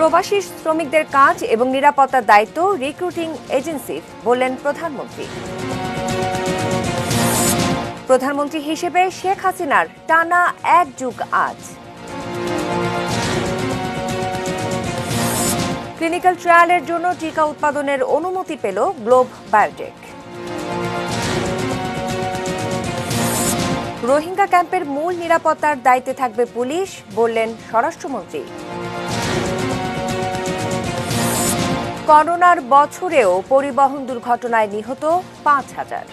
প্রবাসী শ্রমিকদের কাজ এবং নিরাপত্তার দায়িত্ব রিক্রুটিং এজেন্সির, বললেন প্রধানমন্ত্রী। প্রধানমন্ত্রী হিসেবে শেখ হাসিনার টানা 1 যুগ আজ। ক্লিনিক্যাল ট্রায়ালের জন্য টিকা উৎপাদনের অনুমতি পেল গ্লোব বায়োটেক। রোহিঙ্গা ক্যাম্পের মূল নিরাপত্তার দায়িত্বে থাকবে পুলিশ, বললেন স্বরাষ্ট্রমন্ত্রী। করোনার বছরেও পরিবহন দুর্ঘটনায় নিহত 5,000।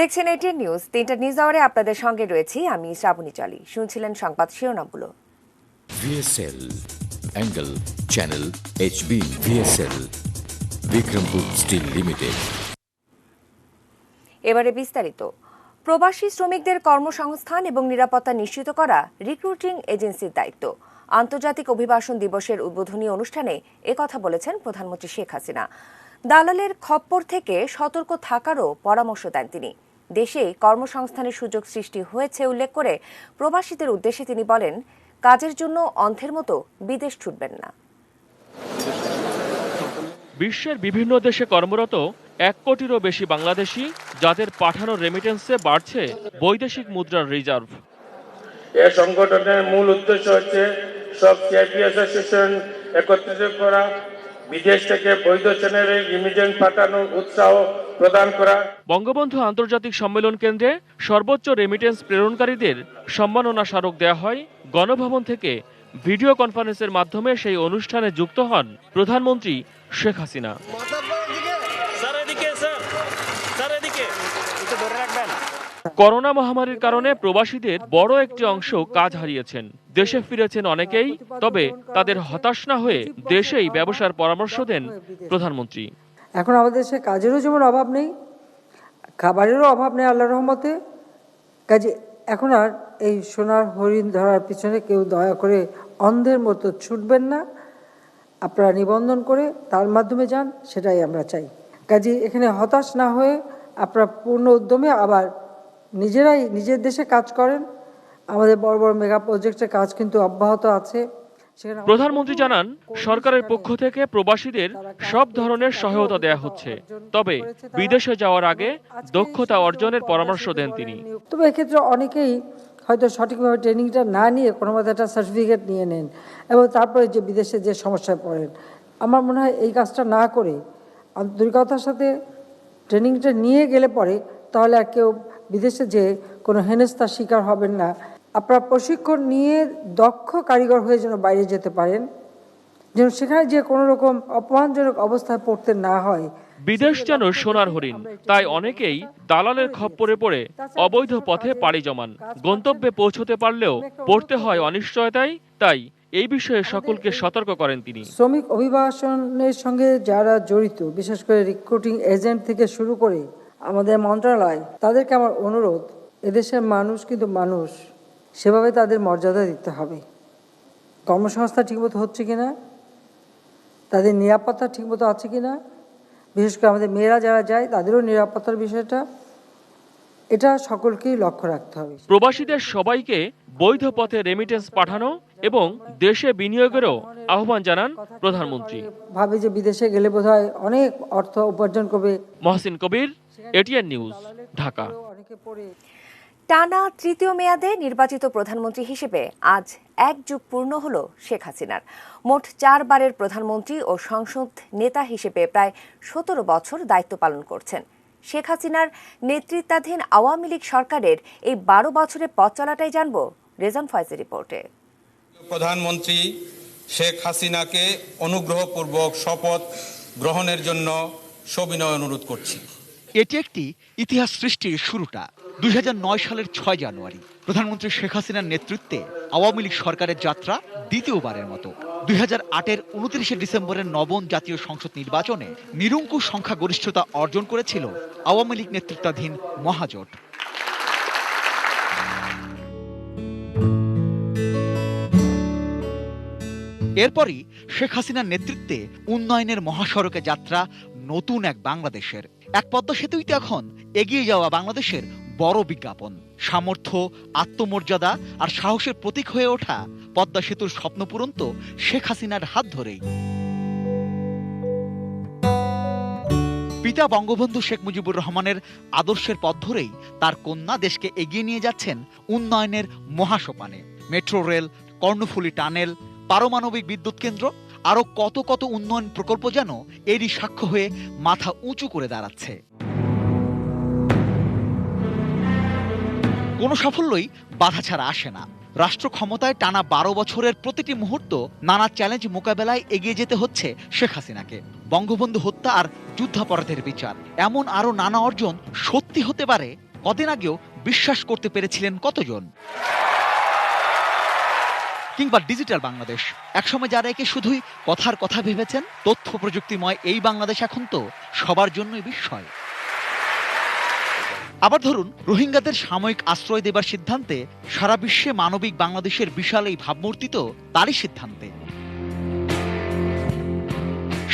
দেখছেন এটিএন নিউজ। 3টা নিউজ আওয়ারে আপনাদের সঙ্গে রয়েছি আমি শ্রাবণী চালি। শুনছিলেন সংবাদ শিরোনামগুলো। VSL angle channel HB VSL Bikrampur steel limited. এবারে বিস্তারিত। প্রবাসী শ্রমিকদের কর্মসংস্থান এবং নিরাপত্তা নিশ্চিত করা রিক্রুটিং এজেন্সির দায়িত্ব। আন্তর্জাতিক অভিবাসন দিবসের উদ্বোধনী অনুষ্ঠানে একথা বলেছেন প্রধানমন্ত্রী শেখ হাসিনা। দালালের খপ্পর থেকে সতর্ক থাকারও পরামর্শ দেন তিনি। দেশে কর্মসংস্থানের সুযোগ সৃষ্টি হয়েছে উল্লেখ করে প্রবাসীদের উদ্দেশ্যে তিনি বলেন, কাজের জন্য অন্ধের মতো বিদেশ ছুটবেন না। বিশ্বের বিভিন্ন দেশে কর্মরত 1 কোটিরও বেশি বাংলাদেশি, যাদের পাঠানো রেমিটেন্সে বাড়ছে বৈদেশিক মুদ্রার রিজার্ভ। এই সংগঠনের মূল উদ্দেশ্য হচ্ছে সব সিআইপি অ্যাসোসিয়েশন একত্রিত করা, বিদেশ থেকে বৈধ চ্যানেলে রিমিটেন্স পাঠানোর উৎসাহ প্রদান করা। বঙ্গবন্ধু আন্তর্জাতিক সম্মেলন কেন্দ্রে সর্বোচ্চ রেমিটেন্স প্রেরণকারীদের সম্মাননা স্মারক দেয়া হয়। গণভবন থেকে ভিডিও কনফারেন্সের মাধ্যমে সেই অনুষ্ঠানে যুক্ত হন প্রধানমন্ত্রী শেখ হাসিনা। করোনা মহামারীর কারণে প্রবাসীদের বড় একটি অংশ কাজ হারিয়েছেন। দেশে ফিরেছেন অনেকেই, তবে তাদের হতাশ না হয়ে দেশেই ব্যবসার পরামর্শ দেন প্রধানমন্ত্রী। এখন আমাদের দেশে কাজেরও যেমন অভাব নেই, খাবারেরও অভাব নেই আল্লাহর রহমতে। কাজে এখন আর এই সোনার হরিণ ধরার পিছনে কেউ দয়া করে অন্ধের মতো ছুটবেন না। আপনারা নিবন্ধন করে তার মাধ্যমে যান, সেটাই আমরা চাই। কাজে এখানে হতাশ না হয়ে আপনারা পূর্ণ উদ্যমে আবার নিজেরাই নিজের দেশে কাজ করেন। আমাদের বড় বড় মেগা প্রজেক্টের কাজ কিন্তু অব্যাহত আছে। প্রধানমন্ত্রী জানান, সরকারের পক্ষ থেকে প্রবাসীদের সব ধরনের সহায়তা দেয়া হচ্ছে, তবে বিদেশে যাওয়ার আগে দক্ষতা অর্জনের পরামর্শ দেন তিনি। তবে এক্ষেত্রে অনেকেই হয়তো সঠিকভাবে ট্রেনিংটা না নিয়ে কোনো মতো একটা সার্টিফিকেট নিয়ে নেন এবং তারপরে যে বিদেশে যে সমস্যায় পড়েন। আমার মনে হয় এই কাজটা না করে আন্তরিকতার সাথে ট্রেনিংটা নিয়ে গেলে পরে তাহলে আর কেউ বিদেশে যে কোনো হেনস্থার শিকার হবেন না। আপনারা প্রশিক্ষণ নিয়ে দক্ষ কারিগর হয়ে যেন বাইরে যেতে পারেন, যেন সেখানে যে কোনো রকম অপমানজনক অবস্থায় পড়তে না হয়। বিদেশ যেন সোনার হরিণ, তাই অনেকেই দালালের খপ্পরে পড়ে অবৈধ পথে পাড়ি জমান। গন্তব্যে পৌঁছতে পারলেও পড়তে হয় অনিশ্চয়তায়, তাই এই বিষয়ে সকলকে সতর্ক করেন তিনি। শ্রমিক অভিবাসনের সঙ্গে যারা জড়িত, বিশেষ করে রিক্রুটিং এজেন্ট থেকে শুরু করে আমাদের মন্ত্রণালয়, তাদেরকে আমার অনুরোধ, এদেশের মানুষ কিন্তু মানুষ, সেভাবে তাদের মর্যাদা দিতে হবে। কর্মসংস্থান ঠিকমতো হচ্ছে কিনা, তাদের নিরাপত্তা ঠিকমতো আছে কিনা, বিশেষ করে আমাদের মেয়েরা যারা যায় তাদেরও নিরাপত্তার বিষয়টা, এটা সকলকেই লক্ষ্য রাখতে হবে। প্রবাসীদের সবাইকে বৈধ পথে রেমিটেন্স পাঠানো এবং দেশে বিনিয়োগেরও আহ্বান জানান প্রধানমন্ত্রী। ভাবে যে বিদেশে গেলে বোধহয় অনেক অর্থ উপার্জন করবে। মহসিন কবির, এটিএন নিউজ, ঢাকা। টানা 3য় মেয়াদে নির্বাচিত প্রধানমন্ত্রী হিসেবে আজ 1 যুগ পূর্ণ হল শেখ হাসিনার। মোট 4 বারের প্রধানমন্ত্রী ও সংসদ নেতা হিসেবে প্রায় 17 বছর দায়িত্ব পালন করছেন। শেখ হাসিনার নেতৃত্বাধীন আওয়ামী লীগ সরকারের এই 12 বছরের পথ চলাটাই জানব রেজন ফয়েজের রিপোর্টে। প্রধানমন্ত্রী শেখ হাসিনাকে অনুগ্রহপূর্বক শপথ গ্রহণের জন্য সবিনয় অনুরোধ করছি। এটি একটি ইতিহাস সৃষ্টির শুরুটা। 2009 সালের 6 জানুয়ারি প্রধানমন্ত্রী শেখ হাসিনার নেতৃত্বে আওয়ামী লীগ সরকারের যাত্রা দ্বিতীয়বারের মতো। 2008-এর 29 ডিসেম্বরের নবম জাতীয় সংসদ নির্বাচনে নিরঙ্কুশ সংখ্যাগরিষ্ঠতা অর্জন করেছিল আওয়ামী লীগ নেতৃত্বাধীন মহাজোট। এরপরই শেখ হাসিনার নেতৃত্বে উন্নয়নের মহাসড়কে যাত্রা নতুন এক বাংলাদেশের। এক পদ্মা সেতুই তো এখন এগিয়ে যাওয়া বাংলাদেশের বড় বিজ্ঞাপন। সামর্থ্য, আত্মমর্যাদা আর সাহসের প্রতীক হয়ে ওঠা পদ্মা সেতুর স্বপ্নপূরণ তো শেখ হাসিনার হাত ধরেই। পিতা বঙ্গবন্ধু শেখ মুজিবুর রহমানের আদর্শের পথ ধরেই তার কন্যা দেশকে এগিয়ে নিয়ে যাচ্ছেন উন্নয়নের মহাসোপানে। মেট্রো রেল, কর্ণফুলী টানেল, পারমাণবিক বিদ্যুৎ কেন্দ্র, আরো কত কত উন্নয়ন প্রকল্প যেন এরই সাক্ষ্য হয়ে মাথা উঁচু করে দাঁড়াচ্ছে। কোনো সাফল্যই বাধা ছাড়া আসে না। রাষ্ট্র ক্ষমতায় টানা 12 বছরের প্রতিটি মুহূর্ত নানা চ্যালেঞ্জ মোকাবেলায় এগিয়ে যেতে হচ্ছে শেখ হাসিনাকে। বঙ্গবন্ধু হত্যা আর যুদ্ধাপরাধের বিচার, এমন আরো নানা অর্জন সত্যি হতে পারে কদিন আগেও বিশ্বাস করতে পেরেছিলেন কতজন? কিংবা ডিজিটাল বাংলাদেশ, একসময় যারা একে শুধুই কথার কথা ভেবেছেন, তথ্য প্রযুক্তিময় এই বাংলাদেশ এখন তো সবার জন্যই বিস্ময়। আবার ধরুন, রোহিঙ্গাদের সাময়িক আশ্রয় দেবার সিদ্ধান্তে সারা বিশ্বে মানবিক বাংলাদেশের বিশাল এই ভাবমূর্তি তো তারই সিদ্ধান্তে।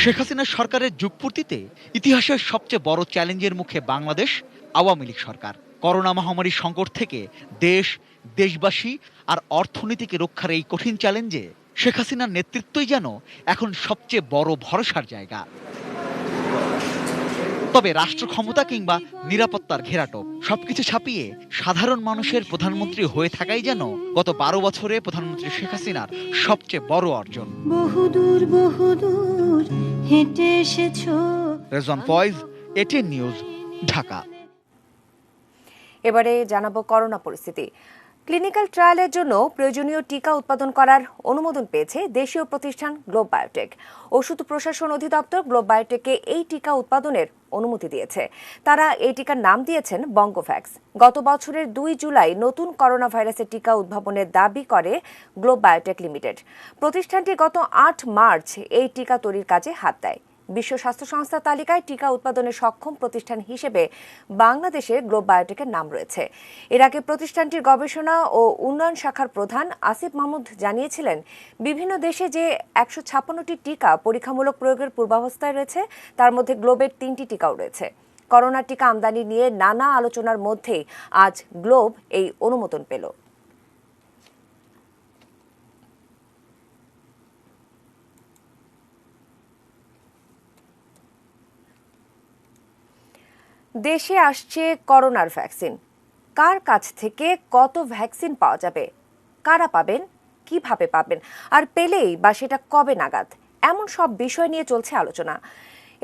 শেখ হাসিনার সরকারের যুগপূর্তিতে ইতিহাসের সবচেয়ে বড় চ্যালেঞ্জের মুখে বাংলাদেশ আওয়ামী লীগ সরকার। করোনা মহামারীর সংকট থেকে দেশ, দেশবাসী আর অর্থনীতিকে রক্ষার এই কঠিন চ্যালেঞ্জে শেখ হাসিনার নেতৃত্বই যেন এখন সবচেয়ে বড় ভরসার জায়গা। তবে রাষ্ট্র ক্ষমতা কিংবা নিরাপত্তার ঘেরাটোপ সবকিছু ছাপিয়ে সাধারণ মানুষের প্রধানমন্ত্রী হয়ে থাকাই যেন গত 12 বছরে প্রধানমন্ত্রী শেখ হাসিনার সবচেয়ে বড় অর্জন। বহুদূর বহুদূর হেঁটে এসেছো। Rezwan Faiz, ATN news, Dhaka. এবারে জানাবো করোনা পরিস্থিতি। ক্লিনিক্যাল ট্রায়ালের জন্য প্রয়োজনীয় টিকা উৎপাদন করার অনুমোদন পেয়েছে দেশীয় প্রতিষ্ঠান গ্লোব বায়োটেক। ওষুধ প্রশাসন অধিদপ্তর গ্লোব বায়োটেককে এই টিকা উৎপাদনের অনুমতি দিয়েছে। তারা এই টিকার নাম দিয়েছেন বঙ্গোভ্যাক্স। গত বছরের 2 জুলাই নতুন করোনা ভাইরাসের টিকা উদ্ভাবনের দাবি করে গ্লোব বায়োটেক লিমিটেড। প্রতিষ্ঠানটি গত 8 মার্চ এই টিকা তৈরির কাজে হাত দেয়। বিশ্ব স্বাস্থ্য সংস্থার তালিকায় টিকা উৎপাদনে সক্ষম প্রতিষ্ঠান হিসেবে বাংলাদেশের গ্লোব বায়োটেকের নাম রয়েছে। এর আগে প্রতিষ্ঠানটির গবেষণা ও উন্নয়ন শাখার প্রধান আসিফ মাহমুদ জানিয়েছিলেন, বিভিন্ন দেশে যে 156টি টিকা পরীক্ষামূলক প্রয়োগের পূর্বাবস্থায় রয়েছে, তার মধ্যে গ্লোবের 3টি টিকাও রয়েছে। করোনা টিকা আমদানি নিয়ে নানা আলোচনার মধ্যেই আজ গ্লোব এই অনুমোদন পেল। দেশে আসছে করোনার ভ্যাকসিন। কার কাছ থেকে কত ভ্যাকসিন পাওয়া যাবে, কারা পাবেন, কিভাবে পাবেন, আর পেলেই বা সেটা কবে নাগাদ, এমন সব বিষয় নিয়ে চলছে আলোচনা।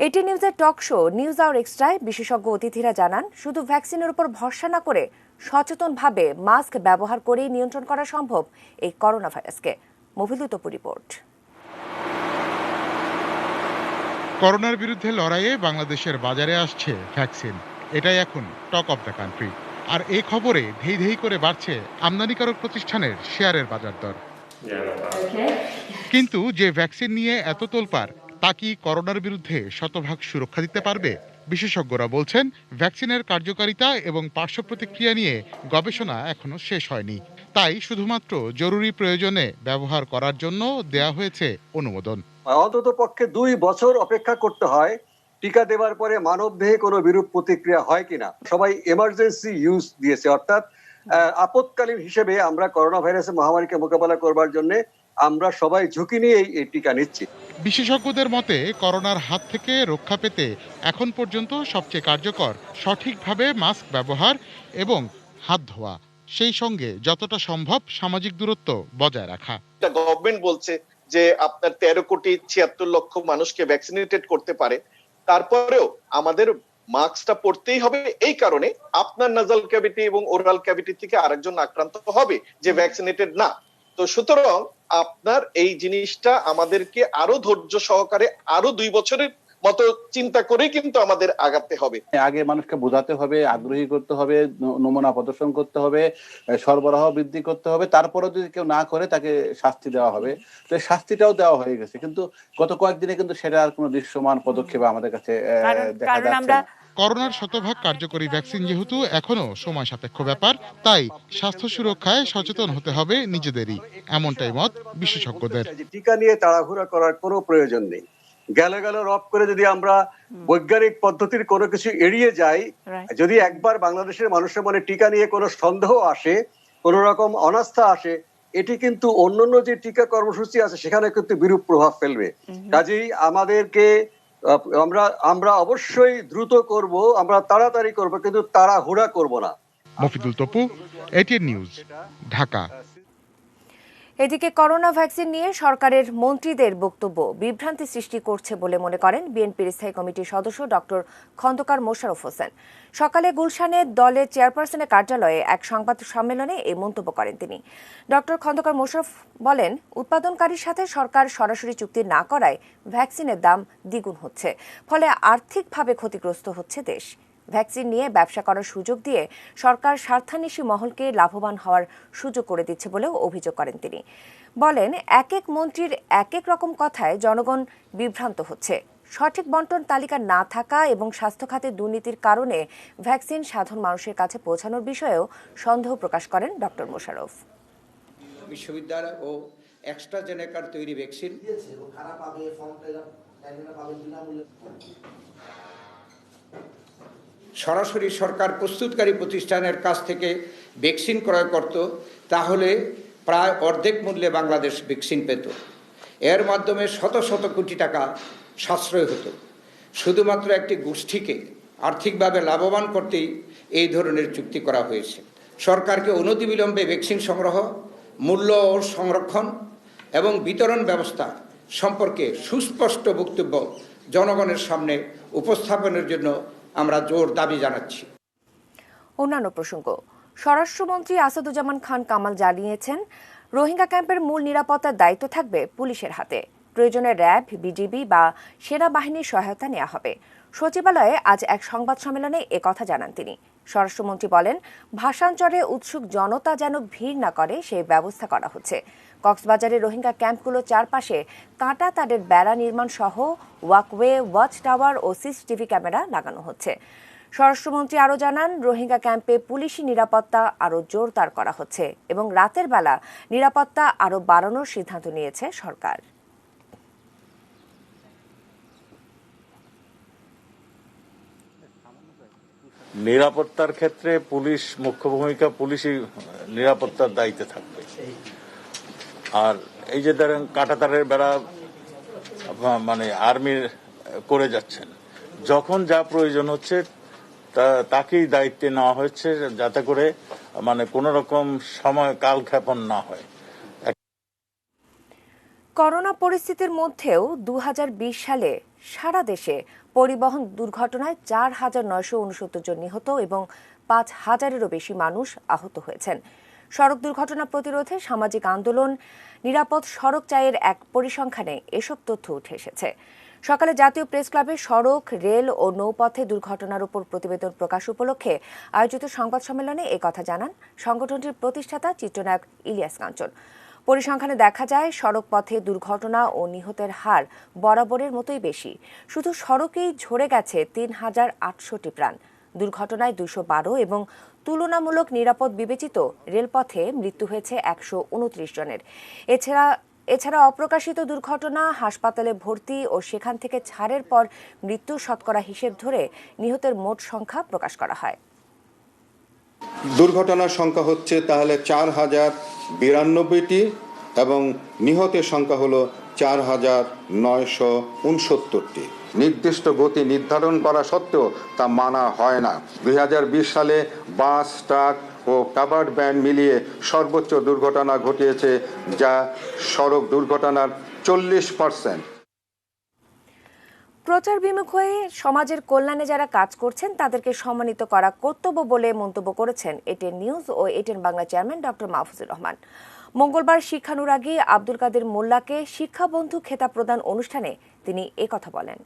এটি নিউজের টক শো নিউজ আওয়ার এক্সট্রায় বিশেষজ্ঞ অতিথিরা জানান, শুধু ভ্যাকসিনের উপর ভরসা না করে সচেতনভাবে মাস্ক ব্যবহার করেই নিয়ন্ত্রণ করা সম্ভব এই করোনা ভাইরাসকে। মফিদুল তপু রিপোর্ট। করোনার বিরুদ্ধে লড়াইয়ে বাংলাদেশের বাজারে আসছে ভ্যাকসিন। এটাই এখন টক অফ দ্য কান্ট্রি। আর এই খবরে ধেই ধেই করে বাড়ছে আমদানিকারক প্রতিষ্ঠানের শেয়ারের বাজার দর। কিন্তু যে ভ্যাকসিন নিয়ে এত তোলপাড়, তা কি করোনার বিরুদ্ধে শতভাগ সুরক্ষা দিতে পারবে? বিশেষজ্ঞরা বলছেন, ভ্যাকসিনের কার্যকারিতা এবং পার্শ্ব প্রতিক্রিয়া নিয়ে গবেষণা এখনো শেষ হয়নি। তাই শুধুমাত্র জরুরি প্রয়োজনে ব্যবহার করার জন্য দেয়া হয়েছে অনুমোদন। অন্তত পক্ষে 2 বছর অপেক্ষা করতে হয় টিকা দেওয়ার পরে মানবদেহে কোনো বিরূপ প্রতিক্রিয়া হয় কিনা। সবাই এমার্জেন্সি ইউজ দিয়েছে, অর্থাৎ আপৎকালীন হিসেবে আমরা করোনা ভাইরাসের মহামারীকে মোকাবেলা করবার জন্য আমরা সবাই ঝুঁকি নিয়ে এই টিকা নিচ্ছি। বিশেষজ্ঞদের মতে, করোনার হাত থেকে রক্ষা পেতে এখন পর্যন্ত সবচেয়ে কার্যকর সঠিকভাবে মাস্ক ব্যবহার এবং হাত ধোয়া, সেই সঙ্গে যতটা সম্ভব সামাজিক দূরত্ব বজায় রাখা। গভর্নমেন্ট বলছে যে আপনার 13,76,00,000 মানুষকে ভ্যাকসিনেটেড করতে পারে, তারপরেও আমাদের মাস্কটা পরতেই হবে। এই কারণে আপনার নাজাল ক্যাভিটি এবং ওরাল ক্যাভিটি থেকে আরেকজন আক্রান্ত হবে যে ভ্যাকসিনেটেড না। তো সুতরাং আপনার এই জিনিসটা আমাদেরকে আরো ধৈর্য সহকারে আরো 2 বছরের মতো চিন্তা করে কিন্তু আমাদের আগাতে হবে। আগে মানুষকে বোঝাতে হবে, আগ্রহী করতে হবে, নমুনা প্রদর্শন করতে হবে, সরবরাহ বৃদ্ধি করতে হবে, তারপরে যদি কেউ না করে তাকে শাস্তি দেওয়া হবে। তো শাস্তিটাও দেওয়া হয়ে গেছে, কিন্তু গত কয়েকদিনে কিন্তু সেটা আর কোনো দৃশ্যমান পদক্ষেপ আমাদের কাছে দেখা যাচ্ছে না। করোনার শতভাগ কার্যকরী ভ্যাকসিন যেহেতু এখনো সময় সাপেক্ষ ব্যাপার, তাই স্বাস্থ্য সুরক্ষায় সচেতন হতে হবে নিজেদেরই, এমনটাই মত বিশেষজ্ঞদের। টিকা নিয়ে তাড়াহুড়া করার কোনো প্রয়োজন নেই। গেল রব করে যদি আমরা বৈজ্ঞানিক পদ্ধতির কোনো কিছু এড়িয়ে যাই, যদি একবার বাংলাদেশের মানুষের মনে টিকা নিয়ে কোনো সন্দেহ আসে, কোন রকম অনাস্থা আসে, এটি কিন্তু অন্যান্য যে টিকা কর্মসূচি আছে সেখানে কিন্তু বিরূপ প্রভাব ফেলবে। কাজেই আমাদেরকে আমরা অবশ্যই দ্রুত করব, আমরা তাড়াতাড়ি করব, কিন্তু তাড়াহুড়া করব না। Mofidul Tapu, ATN news, Dhaka. এদিকে করোনা ভ্যাকসিন নিয়ে সরকারের মন্ত্রীদের বক্তব্য বিভ্রান্তি সৃষ্টি করছে বলে মনে করেন বিএনপির স্থায়ী কমিটির সদস্য ডক্টর খন্দকার মোশাররফ হোসেন। সকালে গুলশানে দলের চেয়ারপারসনের কার্যালয়ে এক সংবাদ সম্মেলনে এই মন্তব্য করেন তিনি। ডক্টর খন্দকার মোশাররফ বলেন, উৎপাদনকারীর সাথে সরকার সরাসরি চুক্তি না করায় ভ্যাকসিনের দাম দ্বিগুণ হচ্ছে, ফলে আর্থিকভাবে ক্ষতিগ্রস্ত হচ্ছে দেশ। ভ্যাকসিন নিয়ে ব্যবসা করার সুযোগ দিয়ে সরকার স্বার্থান্বেষী মহলকে লাভবান হওয়ার সুযোগ করে দিচ্ছে বলেও অভিযোগ করেন তিনি। বলেন, এক এক মন্ত্রীর এক এক রকম কথায় জনগণ বিভ্রান্ত হচ্ছে। সঠিক বন্টন তালিকা না থাকা এবং স্বাস্থ্য খাতে দুর্নীতির কারণে ভ্যাকসিন সাধারণ মানুষের কাছে পৌঁছানোর বিষয়েও সন্দেহ প্রকাশ করেন ডক্টর মোশাররফ। বিশ্ববিদ্যালয় ও এক্সট্রাজেনেকার তৈরি ভ্যাকসিন সরাসরি সরকার প্রস্তুতকারী প্রতিষ্ঠানের কাছ থেকে ভ্যাকসিন ক্রয় করত, তাহলে প্রায় অর্ধেক মূল্যে বাংলাদেশ ভ্যাকসিন পেত। এর মাধ্যমে শত শত কোটি টাকা সাশ্রয় হতো। শুধুমাত্র একটি গোষ্ঠীকে আর্থিকভাবে লাভবান করতেই এই ধরনের চুক্তি করা হয়েছে। সরকারকে অনতিবিলম্বে ভ্যাকসিন সংগ্রহ, মূল্য ও সংরক্ষণ এবং বিতরণ ব্যবস্থা সম্পর্কে সুস্পষ্ট বক্তব্য জনগণের সামনে উপস্থাপনের জন্য আমরা জোর দাবি জানাচ্ছি। অন্যান্য প্রসঙ্গ, স্বরাষ্ট্রমন্ত্রী আসাদুজ্জামান খান কামাল জানিয়েছেন, রোহিঙ্গা ক্যাম্পের মূল নিরাপত্তার দায়িত্ব থাকবে পুলিশের হাতে। প্রয়োজনে র্যাব, বিজিবি বা সেনাবাহিনীর সহায়তা নেওয়া হবে। সচিবালয়ে আজ এক সংবাদ সম্মেলনে একথা জানান তিনি। স্বরাষ্ট্রমন্ত্রী বলেন, ভাষান্তরে উৎসুক জনতা যেন ভিড় না করে সেই ব্যবস্থা করা হচ্ছে। কক্সবাজারের রোহিঙ্গা ক্যাম্পগুলোর চারপাশে কাঁটা তারের বেড়া নির্মাণ সহ ওয়াকওয়ে, ওয়াচ টাওয়ার ও সিসিটিভি ক্যামেরা লাগানো হচ্ছে। স্বরাষ্ট্রমন্ত্রী আরও জানান, রোহিঙ্গা ক্যাম্পে পুলিশি নিরাপত্তা আরও জোরদার করা হচ্ছে এবং রাতের বেলা নিরাপত্তা আরও বাড়ানোর সিদ্ধান্ত নিয়েছে সরকার। নিরাপত্তার ক্ষেত্রে পুলিশ মুখ্য ভূমিকা, পুলিশই নিরাপত্তার দায়িত্বে থাকবে। আর এই যে ধরেন কাঁটাতারের বেড়া মানে আর্মির করে যাচ্ছেন, যখন যা প্রয়োজন হচ্ছে তাকেই দায়িত্বে নেওয়া হয়েছে, যাতে করে মানে কোন রকম সময় কালক্ষেপণ না হয়। করোনা পরিস্থিতির মধ্যেও 2020 সালে সারা দেশে পরিবহন দুর্ঘটনায় 4,969 জন নিহত এবং 5,000-এরও বেশি মানুষ আহত হয়েছেন। সড়ক দুর্ঘটনা প্রতিরোধে সামাজিক আন্দোলন নিরাপদ সড়ক চাইয়ের এক পরিসংখ্যানে এসব তথ্য উঠে এসেছে। সকালে জাতীয় প্রেস ক্লাবে সড়ক, রেল ও নৌপথে দুর্ঘটনার উপর প্রতিবেদন প্রকাশ উপলক্ষে আয়োজিত সংবাদ সম্মেলনে একথা জানান সংগঠনটির প্রতিষ্ঠাতা চিত্রনায়ক ইলিয়াস কাঞ্চন। পরিসংখ্যানে দেখা যায়, সড়ক পথে দুর্ঘটনা ও নিহতের হার বরাবরের মতোই বেশি। শুধু সড়কেই ঝরে গেছে 3,800টি প্রাণ। দুর্ঘটনায় 212 এবং তুলনামূলক নিরাপদ বিবেচিত রেলপথে মৃত্যু হয়েছে 129 জনের। এছাড়া অপ্রকাশিত দুর্ঘটনা, হাসপাতালে ভর্তি ও সেখান থেকে ছাড়ের পর মৃত্যুর শতকরা হিসেব ধরে নিহতের মোট সংখ্যা প্রকাশ করা হয়। দুর্ঘটনার সংখ্যা হচ্ছে তাহলে 4,092টি এবং নিহতের সংখ্যা হলো 4,969টি। নির্দিষ্ট গতি নির্ধারণ করা সত্ত্বেও তা মানা হয় না। 2020 সালে বাস, ট্রাক ও কাভার্ড ভ্যান মিলিয়ে সর্বোচ্চ দুর্ঘটনা ঘটিয়েছে, যা সড়ক দুর্ঘটনার 40%। প্রচার বিমুখ হয়ে সমাজের কল্যাণে যারা কাজ করছেন তাদেরকে সম্মানিত করা কর্তব্য বলে মন্তব্য করেছেন এটিএন নিউজ ও ATN Bangla chairman doctor Mahfuzur Rahman. মঙ্গলবার শিক্ষানুরাগী আব্দুল কাদের মোল্লাকে শিক্ষাবন্ধু খেতাব প্রদান অনুষ্ঠানে তিনি একথা বলেন।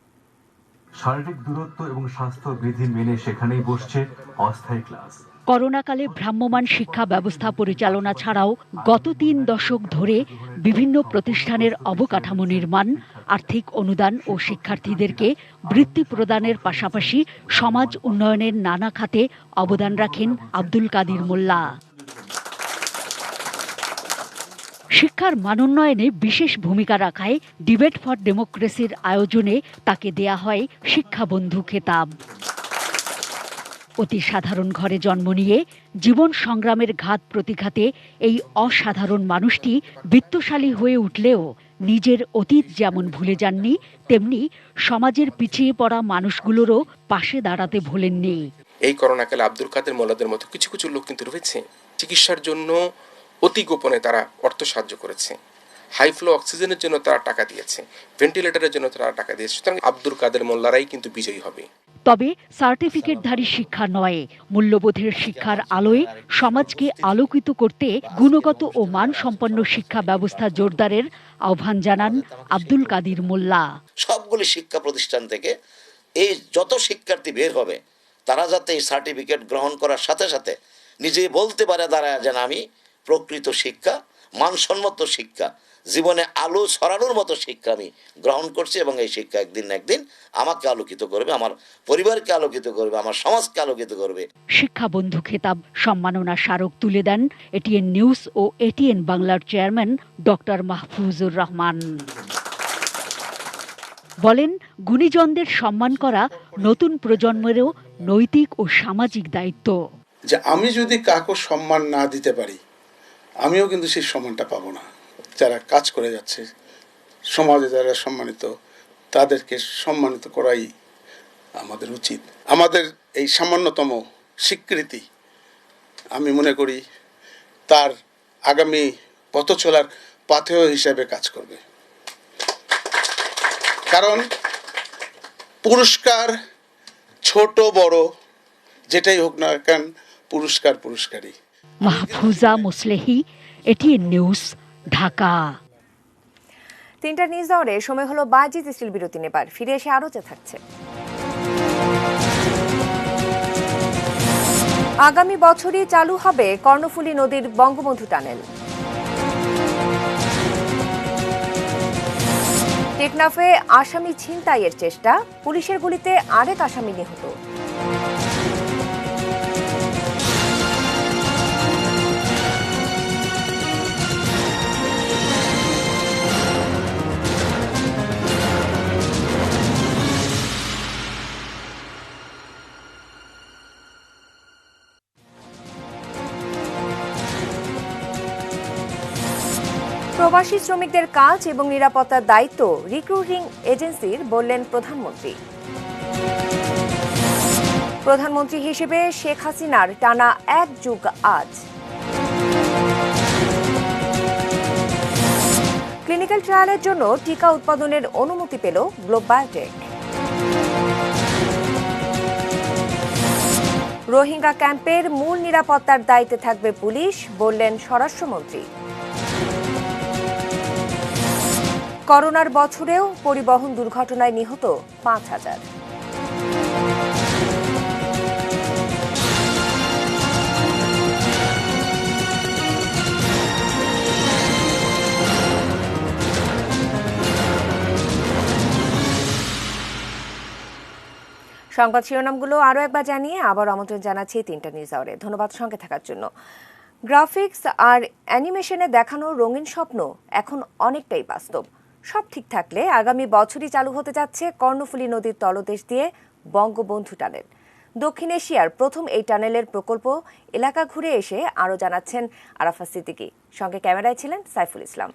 শারীরিক দূরত্ব এবং স্বাস্থ্য বিধি মেনে সেখানেই বসছে অস্থায়ী ক্লাস। করোনাকালে ভ্রাম্যমাণ শিক্ষা ব্যবস্থা পরিচালনা ছাড়াও গত ৩ দশক ধরে বিভিন্ন প্রতিষ্ঠানের অবকাঠামো নির্মাণ, আর্থিক অনুদান ও শিক্ষার্থীদেরকে বৃত্তি প্রদানের পাশাপাশি সমাজ উন্নয়নের নানা খাতে অবদান রাখেন আব্দুল কাদির মোল্লা। শিক্ষার মানোন্নয়নে বিশেষ ভূমিকা রাখায় ডিবেট ফর ডেমোক্রেসির আয়োজনে তাকে দেয়া হয় শিক্ষাবন্ধু খেতাব। অতি সাধারণ ঘরে জন্ম নিয়ে জীবন সংগ্রামের ঘাত প্রতিঘাতে এই অসাধারণ মানুষটি বিত্তশালী হয়ে উঠলেও নিজের অতীত যেমন ভুলে যাননি, তেমনি সমাজের পিছিয়ে পড়া মানুষগুলোরও পাশে দাঁড়াতে ভোলেননি। এই করোনাকালে আব্দুল কাদের মোল্লাদের মতো কিছু কিছু লোক কিন্তু রয়েছে, চিকিৎসার জন্য অতি গোপনে তারা অর্থ সাহায্য করেছে, হাই ফ্লো অক্সিজেনের জন্য তারা টাকা দিয়েছে, ভেন্টিলেটরের জন্য তারা টাকা দিয়েছে। সুতরাং আব্দুল কাদের মোল্লারাই কিন্তু বিজয়ী হবে। তবে সার্টিফিকেটধারী শিক্ষা নয়, মূল্যবোধের শিক্ষার আলোয় সমাজকে আলোকিত করতে গুণগত ও মানসম্পন্ন শিক্ষা ব্যবস্থা জোরদারের আহ্বান জানান আব্দুল কাদির মোল্লা। সবগুলি শিক্ষা প্রতিষ্ঠান থেকে এই যত শিক্ষার্থী বের হবে তারা যাতে এই সার্টিফিকেট গ্রহণ করার সাথে সাথে নিজে বলতে পারে দাঁড়ায় যেন আমি প্রকৃত শিক্ষা, মানসম্মত শিক্ষা, জীবনে আলো ছড়ানোর মতো শিক্ষা আমি গ্রহণ করছি এবং এই শিক্ষা একদিন না একদিন আমাকে আলোকিত করবে, আমার পরিবারকে আলোকিত করবে, আমার সমাজকে আলোকিত করবে। শিক্ষাবন্ধু খেতাব সম্মাননা স্মারক তুলে দেন এটিএন নিউজ ও এটিএন বাংলার চেয়ারম্যান ডক্টর মাহফুজুর রহমান। বলেন, গুণীজনদের সম্মান করা নতুন প্রজন্মেরও নৈতিক ও সামাজিক দায়িত্ব। যে আমি যদি কাউকে সম্মান না দিতে পারি আমিও কিন্তু সেই সম্মানটা পাবো না। যারা কাজ করে যাচ্ছে সমাজে, যারা সম্মানিত, তাদেরকে সম্মানিত করাই আমাদের উচিত। আমাদের এই সামান্যতম স্বীকৃতি আমি মনে করি তার আগামী পথ চলার পাথেয় হিসাবে কাজ করবে। কারণ পুরস্কার ছোট বড় যেটাই হোক না কেন, পুরস্কারই। Mahfuza Muslehi, ATN news, Dhaka. 3টা নিউজ আওয়ারে সময় হলো বাজিত স্টিল বিরতি নেবার। ফিরে এসে আরো যে থাকছে। আগামী বছরই চালু হবে কর্ণফুলী নদীর বঙ্গবন্ধু টানেল। টেকনাফে আসামি ছিনতাইয়ের চেষ্টা, পুলিশের গুলিতে আরেক আসামি নিহত। প্রবাসী শ্রমিকদের কাজ এবং নিরাপত্তার দায়িত্ব রিক্রুটিং এজেন্সির, বললেন প্রধানমন্ত্রী। প্রধানমন্ত্রী হিসেবে শেখ হাসিনার টানা 1 যুগ আজ। ক্লিনিক্যাল ট্রায়ালের জন্য টিকা উৎপাদনের অনুমতি পেল গ্লোব বায়োটেক। রোহিঙ্গা ক্যাম্পের মূল নিরাপত্তার দায়িত্বে থাকবে পুলিশ, বললেন স্বরাষ্ট্রমন্ত্রী। করোনার বছরেও পরিবহন দুর্ঘটনায় নিহত 5000। সংবাদ শিরোনামগুলো আরও একবার জানিয়ে আবার আমন্ত্রণ জানাচ্ছি 3টা নিউজ আওয়ারে। ধন্যবাদ সঙ্গে থাকার জন্য। গ্রাফিক্স আর অ্যানিমেশনে দেখানো রঙিন স্বপ্ন এখন অনেকটাই বাস্তব। সব ঠিক থাকলে আগামী বছরই চালু হতে যাচ্ছে কর্ণফুলী নদীর তলদেশ দিয়ে বঙ্গবন্ধু টানেল। দক্ষিণ এশিয়ার প্রথম এই টানেলের প্রকল্প এলাকা ঘুরে এসে আরও জানাচ্ছেন আরাফাত সিদ্দিকী। সঙ্গে ক্যামেরায় ছিলেন সাইফুল ইসলাম।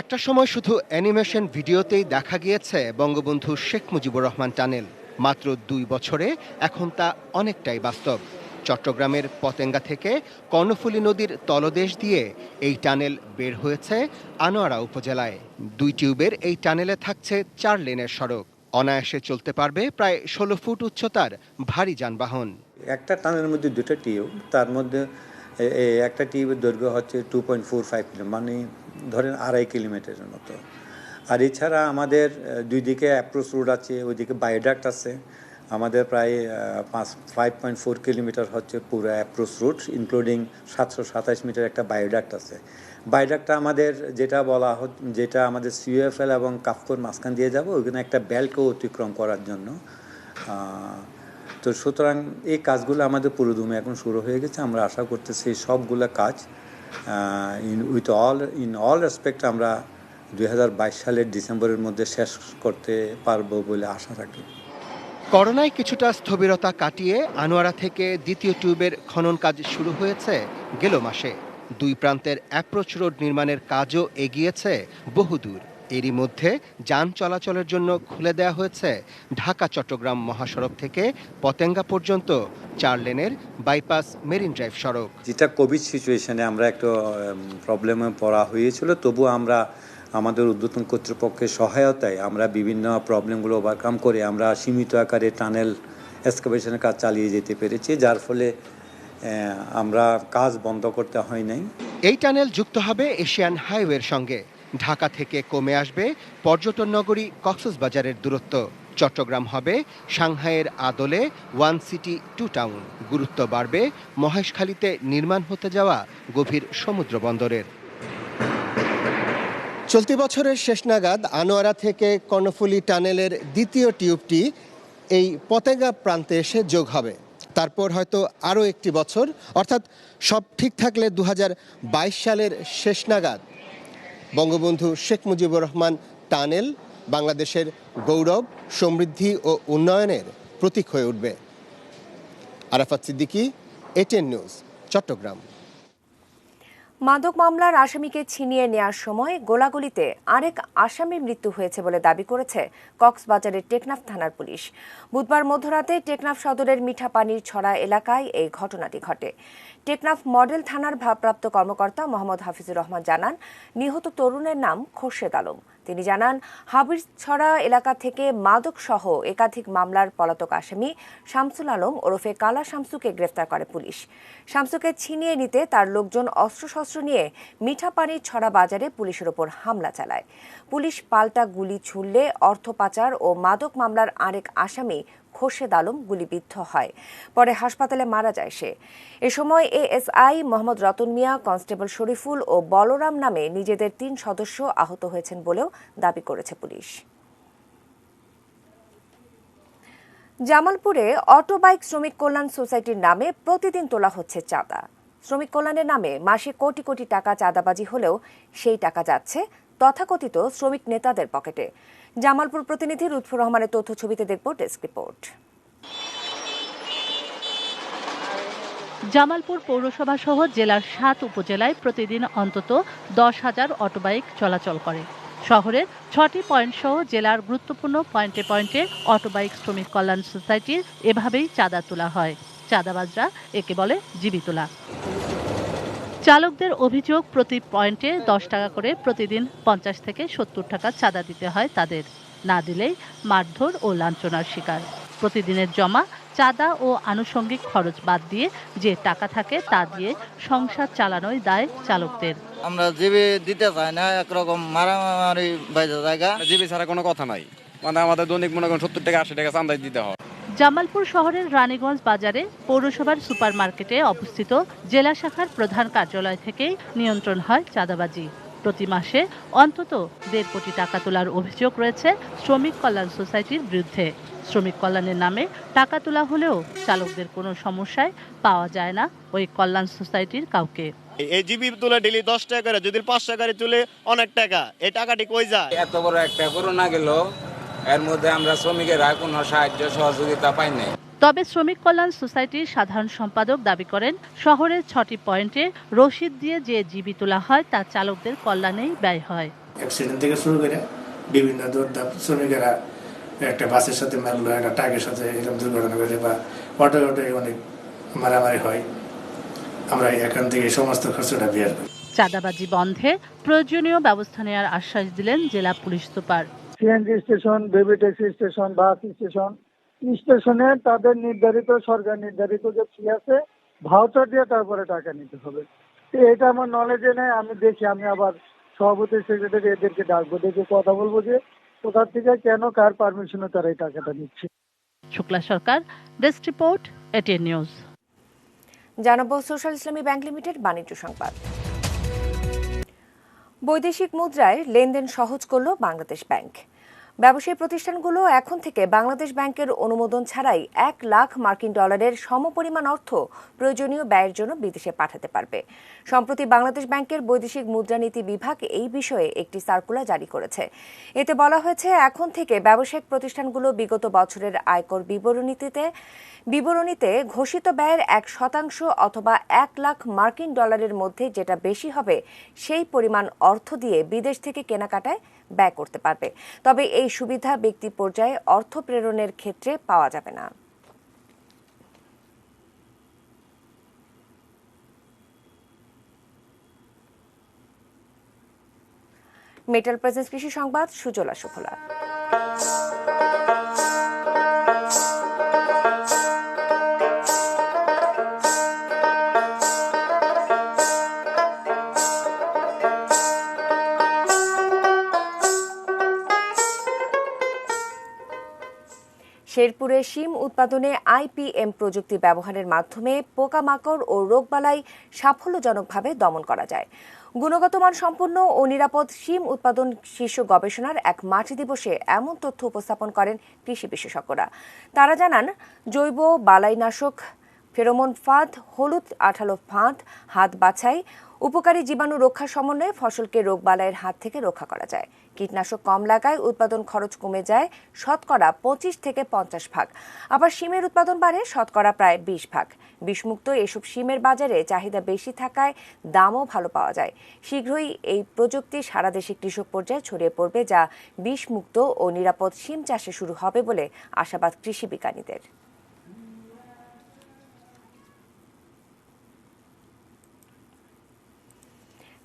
একটা সময় শুধু অ্যানিমেশন ভিডিওতেই দেখা গিয়েছে বঙ্গবন্ধু শেখ মুজিবুর রহমান টানেল। মাত্র 2 বছরে এখন তা অনেকটাই বাস্তব। চট্টগ্রামের পতেঙ্গা থেকে কর্ণফুলী নদীর তলদেশ দিয়ে এই টানেল বের হয়েছে আনোয়ারা উপজেলায়। 2 টিউবের এই টানেলে থাকছে 4 লেনের সড়ক। অনায়াসে চলতে পারবে প্রায় 16 ফুট উচ্চতার ভারী যানবাহন। একটা টানেলের মধ্যে 2টা টিউব, তার মধ্যে একটা টিউবের দৈর্ঘ্য হচ্ছে 2.45 কিলো, মানে ধরেন 2.5 কিলোমিটারের মতো। আর এছাড়া আমাদের 2 দিকে অ্যাপ্রোচ রোড আছে, ওইদিকে বায়োডাক্ট আছে, আমাদের প্রায় 5.4 কিলোমিটার হচ্ছে পুরো অ্যাপ্রোচ রুট, ইনক্লুডিং 727 মিটার একটা বায়োডাক্ট আছে। বায়োডাক্টটা আমাদের যেটা আমাদের সিইউএফএল এবং কাফকোর মাঝখান দিয়ে যাবো, ওইখানে একটা বেল্টকে অতিক্রম করার জন্য। তো সুতরাং এই কাজগুলো আমাদের পুরোদমে এখন শুরু হয়ে গেছে। আমরা আশা করতেছি সবগুলো কাজ ইন অল রেসপেক্ট আমরা 2022 সালের ডিসেম্বরের মধ্যে শেষ করতে পারবো বলে আশা রাখি। করোনায় কিছুটা স্থবিরতা কাটিয়ে আনোয়ারা থেকে দ্বিতীয় টিউবের খনন কাজ শুরু হয়েছে গেল মাসে। দুই প্রান্তের অ্যাপ্রোচ রোড নির্মাণের কাজও এগিয়েছে বহুদূর। এরই মধ্যে যান চলাচলের জন্য খুলে দেওয়া হয়েছে ঢাকা চট্টগ্রাম মহাসড়ক থেকে পতেঙ্গা পর্যন্ত 4 লেনের বাইপাস মেরিন ড্রাইভ সড়ক। যেটা কোভিড সিচুয়েশনে আমরা একটু প্রবলেমে পড়া হয়েছিল, তবু আমরা আমাদের ঊর্ধ্বতন কর্তৃপক্ষের সহায়তায় আমরা বিভিন্ন প্রবলেমগুলো ওভারকাম করে আমরা সীমিত আকারে টানেল এক্সকাভেশনের কাজ চালিয়ে যেতে পেরেছি, যার ফলে আমরা কাজ বন্ধ করতে হয় নাই। এই টানেল যুক্ত হবে এশিয়ান হাইওয়ের সঙ্গে। ঢাকা থেকে কমে আসবে পর্যটন নগরী কক্সবাজারের দূরত্ব। চট্টগ্রাম হবে সাংহাইয়ের আদলে 1 সিটি 2 টাউন। গুরুত্ব বাড়বে মহেশখালীতে নির্মাণ হতে যাওয়া গভীর সমুদ্র বন্দরের। চলতি বছরের শেষ নাগাদ আনোয়ারা থেকে কর্ণফুলী টানেলের দ্বিতীয় টিউবটি এই পতেঙ্গা প্রান্তে এসে যোগ হবে। তারপর হয়তো আরও একটি বছর, অর্থাৎ সব ঠিক থাকলে 2022 সালের শেষ নাগাদ বঙ্গবন্ধু শেখ মুজিবুর রহমান টানেল বাংলাদেশের গৌরব, সমৃদ্ধি ও উন্নয়নের প্রতীক হয়ে উঠবে। Arafat Siddiqui, ATN news, Chattogram. মাদক মামলার আসামিকে ছিনিয়ে নেওয়ার সময় গোলাগুলিতে আরেক আসামির মৃত্যু হয়েছে বলে দাবি করেছে কক্সবাজারের টেকনাফ থানার পুলিশ। বুধবার মধ্যরাতে টেকনাফ সদরের মিঠাপানির ছড়া এলাকায় এই ঘটনাটি ঘটে। টেকনাফ মডেল থানার ভারপ্রাপ্ত কর্মকর্তা মোহাম্মদ হাফিজুর রহমান জানান, নিহত তরুণের নাম খোরশেদ আলম। তিনি জানান, হাবিরছড়া এলাকা থেকে মাদক সহ একাধিক মামলার পলাতক আসামি শামসুল আলম ওরফে কালা শামসুকে গ্রেফতার করে পুলিশ। শামসুকে ছিনিয়ে নিতে তার লোকজন অস্ত্রশস্ত্র নিয়ে মিঠাপানির ছড়া বাজারে পুলিশের ওপর হামলা চালায়। পুলিশ পাল্টা গুলি ছুড়লে অর্থ পাচার ও মাদক মামলার আরেক আসামি খোরশেদ আলম গুলিবিদ্ধ হয়। পরে হাসপাতালে মারা যায় সে। এ সময় এএসআই মোহাম্মদ রতন মিয়া, কনস্টেবল শরীফুল ও বলরাম নামে নিজেদের 3 সদস্য আহত হয়েছেন বলেও দাবি করেছে পুলিশ। জামালপুরে অটো বাইক শ্রমিক কল্যাণ সোসাইটির নামে প্রতিদিন তোলা হচ্ছে চাঁদা। শ্রমিক কল্যাণের নামে মাসে কোটি কোটি টাকা চাঁদাবাজি হলেও সেই টাকা যাচ্ছে তথাকথিত শ্রমিক নেতাদের পকেটে। জামালপুর প্রতিনিধি লুৎফুর রহমানের তথ্য ছবিতে দেখব ডেস্ক রিপোর্ট। জামালপুর পৌরসভা সহ জেলার 7 উপজেলায় প্রতিদিন অন্তত 10,000 অটোবাইক চলাচল করে। শহরের 6টি পয়েন্ট সহ জেলার গুরুত্বপূর্ণ পয়েন্টে পয়েন্টে অটোবাইক শ্রমিক কল্যাণ সোসাইটির এভাবেই চাঁদা তোলা হয়। চাঁদাবাজরা একে বলে জিবি তোলা। চালকদের অভিযোগ, প্রতি পয়েন্টে 10 টাকা করে প্রতিদিন 50 থেকে 70 টাকা চাঁদা দিতে হয় তাদের। না দিলেই মারধর ও লাঞ্ছনার শিকার। প্রতিদিনের জমা চাঁদা ও আনুষঙ্গিক খরচ বাদ দিয়ে যে টাকা থাকে তা দিয়ে সংসার চালানোই দায় চালকদের। আমরা জিবি দিতে চাই না, একরকম মারামারি বাইরে জায়গা। জিবি ছাড়া কোনো কথা নাই, মানে আমাদের দৈনিক মনে করেন 70 টাকা 80 টাকা চাঁদা দিতে হয়। জামালপুর শহরের রানীগঞ্জ বাজারে পৌরসভার সুপার মার্কেটে অবস্থিত জেলা শাখার প্রধান কার্যালয় থেকেই নিয়ন্ত্রণ হয় চাঁদাবাজি। প্রতি মাসে অন্তত 1.5 কোটি টাকা তোলার অভিযোগ রয়েছে শ্রমিক কল্যাণ সোসাইটির বিরুদ্ধে। শ্রমিক কল্যাণের নামে টাকা তোলা হলেও চালকদের কোনো সমস্যায় পাওয়া যায় না ওই কল্যাণ সোসাইটির কাউকে। এই জিবি তুলে ডেলি 10 টাকা করে, যদি 5 টাকা করে তুলে অনেক টাকা। এই টাকাটি কই যায়? এত বড় একটা করোনা গেল, এর মধ্যে আমরা শ্রমিকেরা কোনো সাহায্য সহযোগিতা পাই নাই। তবে শ্রমিক কল্যাণ সোসাইটির সাধারণ সম্পাদক দাবি করেন, শহরের 6টি পয়েন্টে রসিদ দিয়ে যে জিবি তোলা হয় তা চালকদের কল্যাণেই ব্যয় হয়। অ্যাক্সিডেন্ট থেকে শুরু করে বিভিন্ন দৌড়ধাপ শ্রমিকেরা একটা বাসের সাথে মারলো, একটা ট্রাকের সাথে এরকম দুর্ঘটনা ঘটে, বা অটো অনেক মারামারি হয়। আমরা এখান থেকে সমস্ত খরচটা বের করি। চাঁদাবাজি বন্ধে প্রয়োজনীয় ব্যবস্থা নেওয়ার আশ্বাস দিলেন জেলা police super. CNG station, baby taxi station, bus station, স্টেশনে তাদের নির্ধারিত সরকার নির্ধারিত যে ফি আছে, ভাউচার দিয়ে তারপরে টাকা নিতে হবে। এটা আমার নলেজে নেই, আমি দেখি, আমি আবার সভাপতি সেক্রেটারি এদেরকে ডাকবো, দেখে কথা বলবো যে কোথা থেকে কেন কার পারমিশনে তারা এই টাকাটা নিচ্ছে। শুক্লা সরকার, ডেস্ক রিপোর্ট, এটিএন নিউজ। জানাবো সোশ্যাল ইসলামী ব্যাংক লিমিটেড বাণিজ্য সংবাদ। বৈদেশিক মুদ্রায় লেনদেন সহজ করল বাংলাদেশ ব্যাংক। ব্যবসায়ী প্রতিষ্ঠানগুলো এখন থেকে বাংলাদেশ ব্যাংকের অনুমোদন ছাড়াই 1 লাখ মার্কিন ডলারের সমপরিমাণ অর্থ প্রয়োজনীয় ব্যয়ের জন্য বিদেশে পাঠাতে পারবে। সম্প্রতি বাংলাদেশ ব্যাংকের বৈদেশিক মুদ্রানীতি বিভাগ এই বিষয়ে একটি সার্কুলার জারি করেছে। এতে বলা হয়েছে, এখন থেকে ব্যবসায়িক প্রতিষ্ঠানগুলো বিগত বছরের আয়কর বিবরণীতে ঘোষিত ব্যয়ের 1% অথবা 1 লাখ মার্কিন ডলারের মধ্যে যেটা বেশি হবে সেই পরিমাণ অর্থ দিয়ে বিদেশ থেকে কেনাকাটায় ব্যয় করতে পারবে। তবে এই সুবিধা ব্যক্তি পর্যায়ে অর্থ প্রেরণের ক্ষেত্রে পাওয়া যাবে না। মেটাল প্রেজেন্স কৃষি সংবাদ, সুজলা সুফলা। শেরপুরে শিম উৎপাদনে IPM প্রযুক্তি ব্যবহারের মাধ্যমে পোকামাকড় ও রোগবালাই সাফল্যজনকভাবে দমন করা যায়। গুণগত মান সম্পন্ন ও নিরাপদ শিম উৎপাদন শীর্ষ গবেষণার এক মাটি দিবসে এমন তথ্য উপস্থাপন করেন কৃষি বিশেষজ্ঞরা। তারা জানান, জৈব বালাইনাশক, ফেরোমন ফাঁদ, হলুদ আঠালো ফাঁদ, হাত বাছাই, উপকারী জীবাণু রক্ষা সমন্বয়ে ফসলকে রোগবালাইয়ের হাত থেকে রক্ষা করা যায়। কীটনাশক কম লাগায় উৎপাদন খরচ কমে যায় শতকরা 25 থেকে 50 ভাগ। আবার শিমের উৎপাদন বাড়ে শতকরা প্রায় 20 ভাগ। বিষমুক্ত এসব শিমের বাজারে চাহিদা বেশি থাকায় দামও ভালো পাওয়া যায়। শীঘ্রই এই প্রযুক্তি সারা দেশে কৃষক পর্যায়ে ছড়িয়ে পড়বে, যা বিষমুক্ত ও নিরাপদ শিম চাষে শুরু হবে বলে আশাবাদ কৃষি বিজ্ঞানীদের।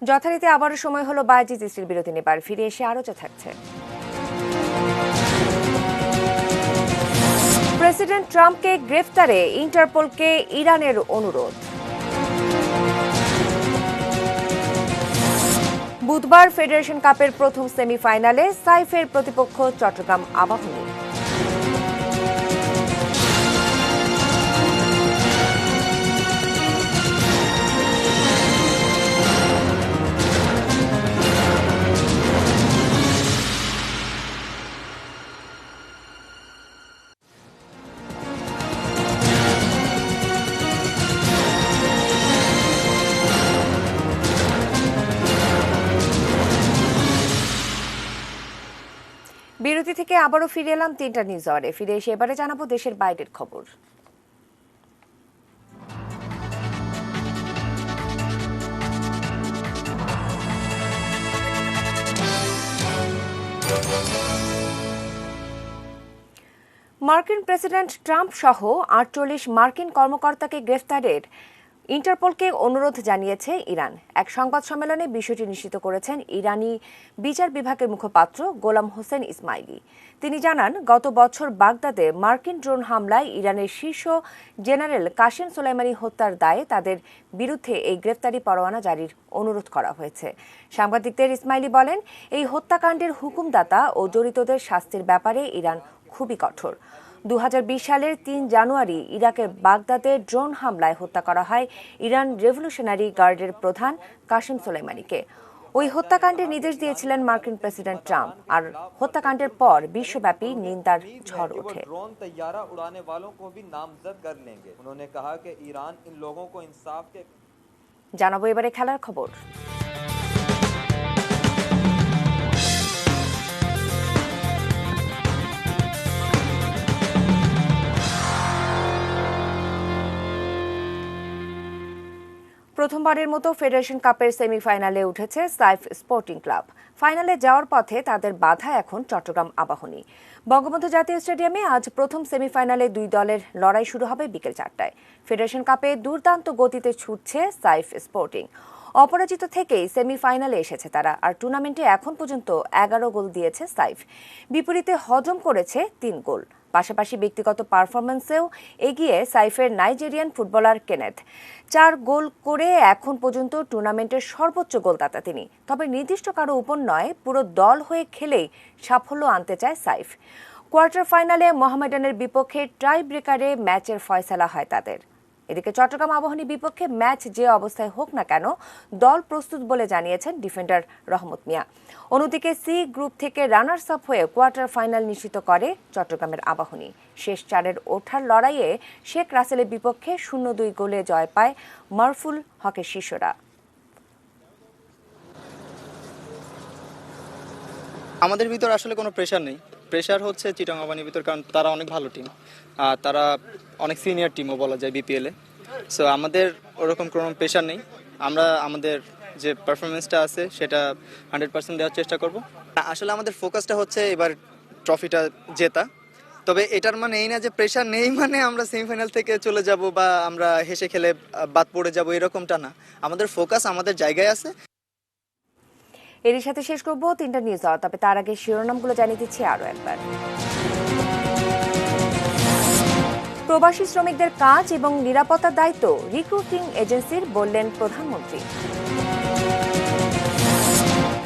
যথারীতি আবারও সময় হলো বায়াজিৎ ইস্ত্রির বিরতি নেবার। ফিরে এসে আরও থাকছে। প্রেসিডেন্ট ট্রাম্পকে গ্রেফতারে ইন্টারপোলকে ইরানের অনুরোধ। বুধবার ফেডারেশন কাপের প্রথম সেমিফাইনালে সাইফের প্রতিপক্ষ চট্টগ্রাম আবাহনী। বিরতি থেকে আবারও ফিরে এলাম 3টা নিউজ আওয়ারে। ফিরে এসে এবারে জানাবো দেশের বাইরের খবর। মার্কিন প্রেসিডেন্ট ট্রাম্প সহ 48 মার্কিন কর্মকর্তাকে গ্রেফতারের ইন্টারপোলকে অনুরোধ জানিয়েছে ইরান। এক সংবাদ সম্মেলনে বিষয়টি নিশ্চিত করেছেন ইরানি বিচার বিভাগের মুখপাত্র গোলাম হোসেন ইসমাইলি। তিনি জানান, গত বছর বাগদাদে মার্কিন ড্রোন হামলায় ইরানের শীর্ষ জেনারেল কাসেম সোলাইমানি হত্যার দায়ে তাদের বিরুদ্ধে এই গ্রেফতারি পরোয়ানা জারির অনুরোধ করা হয়েছে। সাংবাদিকদের ইসমাইলি বলেন, এই হত্যাকাণ্ডের হুকুমদাতা ও জড়িতদের শাস্তির ব্যাপারে ইরান খুবই কঠোর। 2020 সালের 3 জানুয়ারি ইরাকের বাগদাদে ড্রোন হামলায় হত্যা করা হয় ইরান রেভলিউশনারি গার্ডের প্রধান কাসেম সোলাইমানিকে। ওই হত্যাকাণ্ডের নির্দেশ দিয়েছিলেন মার্কিন প্রেসিডেন্ট ট্রাম্প। আর হত্যাকাণ্ডের পর বিশ্বব্যাপী নিন্দার ঝড় ওঠে। জানাবো এবারে খেলার খবর। প্রথমবারের মতো ফেডারেশন কাপের সেমিফাইনালে উঠেছে সাইফ স্পোর্টিং ক্লাব। ফাইনালে যাওয়ার পথে তাদের বাধা এখন চট্টগ্রাম আবাহনী। বঙ্গবন্ধু জাতীয় স্টেডিয়ামে আজ প্রথম সেমিফাইনালে দুই দলের লড়াই শুরু হবে বিকেল 4টায়। ফেডারেশন কাপে দুর্দান্ত গতিতে ছুটছে সাইফ স্পোর্টিং। অপরাজিত থেকেই সেমিফাইনালে এসেছে তারা। আর টুর্নামেন্টে এখন পর্যন্ত 11 গোল দিয়েছে সাইফ, বিপরীতে হজম করেছে 3 গোল। পাশাপাশি ব্যক্তিগত পারফরম্যান্সেও এগিয়ে সাইফের নাইজেরিয়ান ফুটবলার কেনেথ। 4 গোল করে এখন পর্যন্ত টুর্নামেন্টের সর্বোচ্চ গোলদাতা তিনি। তবে নির্দিষ্ট কারো উপর নয়, পুরো দল হয়ে খেলেই সাফল্য আনতে চায় সাইফ। কোয়ার্টার ফাইনালে মোহামেডানের বিপক্ষে টাই ব্রেকারে ম্যাচের ফয়সালা হয় তাদের। এদিকে চট্টগ্রাম আবাহনীর বিপক্ষে ম্যাচ যে অবস্থায় হোক না কেন দল প্রস্তুত বলে জানিয়েছেন ডিফেন্ডার রহমত মিয়া। অন্যদিকে সি গ্রুপ থেকে রানার্স আপ হয়ে কোয়ার্টার ফাইনাল নিশ্চিত করে চট্টগ্রামের আবাহনী। শেষ চারের ওঠার লড়াইয়ে শেখ রাসেলের বিপক্ষে 0-2 গোলে জয় পায় মারফুল হকের শিষ্যরা। আমাদের ভিতর আসলে কোনো প্রেশার নেই। প্রেশার হচ্ছে চিটাং আবাহনীর ভিতর, কারণ তারা অনেক ভালো টিম, আর তারা অনেক সিনিয়র টিমও বলা যায় বিপিএলে। সো আমাদের ওরকম কোনো প্রেশার নেই। আমরা আমাদের যে পারফরমেন্সটা আছে সেটা 100% দেওয়ার চেষ্টা করব। আসলে আমাদের ফোকাসটা হচ্ছে এবার ট্রফিটা জেতা। তবে এটার মানে এই না যে প্রেশার নেই মানে আমরা সেমিফাইনাল থেকে চলে যাব বা আমরা হেসে খেলে বাদ পড়ে যাব, এরকমটা না। আমাদের ফোকাস আমাদের জায়গায় আছে। এরই সাথে শেষ করবো 3টা নিউজ আওয়ার। তবে তার আগে শিরোনামগুলো জানিয়ে দিচ্ছি আরো একবার। প্রবাসী শ্রমিকদের কাজ এবং নিরাপত্তার দায়িত্ব রিক্রুটিং এজেন্সির, বললেন প্রধানমন্ত্রী।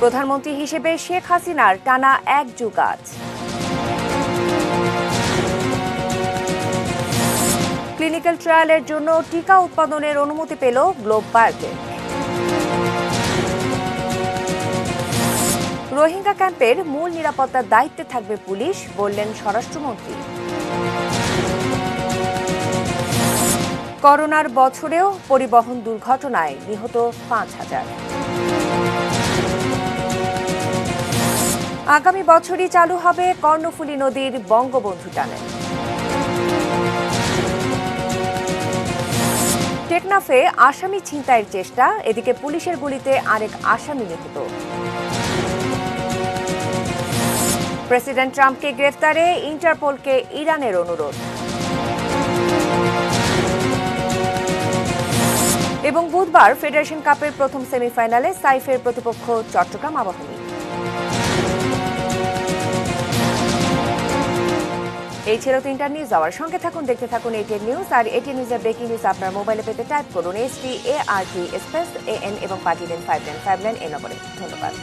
প্রধানমন্ত্রী হিসেবে শেখ হাসিনার টানা 1 যুগ আজ। ক্লিনিক্যাল ট্রায়ালের জন্য টিকা উৎপাদনের অনুমতি পেল গ্লোব বায়োটেক। রোহিঙ্গা ক্যাম্পের মূল নিরাপত্তার দায়িত্বে থাকবে পুলিশ, বললেন স্বরাষ্ট্রমন্ত্রী। করোনার বছরেও পরিবহন দুর্ঘটনায় নিহত 5,000। আগামী বছরই চালু হবে কর্ণফুলী নদীর বঙ্গবন্ধু টানেল। টেকনাফে আসামি ছিনতাইয়ের চেষ্টা, এদিকে পুলিশের গুলিতে আরেক আসামি নিহত। প্রেসিডেন্ট ট্রাম্পকে গ্রেফতারে ইন্টারপোলকে ইরানের অনুরোধ। এবং বুধবার ফেডারেশন কাপের প্রথম সেমিফাইনালে সাইফের প্রতিপক্ষ চট্টগ্রাম আবাহনী। এই ছিল 3টা নিউজ আওয়ার। সঙ্গে থাকুন, দেখতে থাকুন এটিএন নিউজ। আর এটিএন নিউজের ব্রেকিং নিউজ আপনার মোবাইলে পেতে টাইপ করুন START SPACE AN এবং পাঠিয়ে দিন 595 এই নম্বরে। ধন্যবাদ।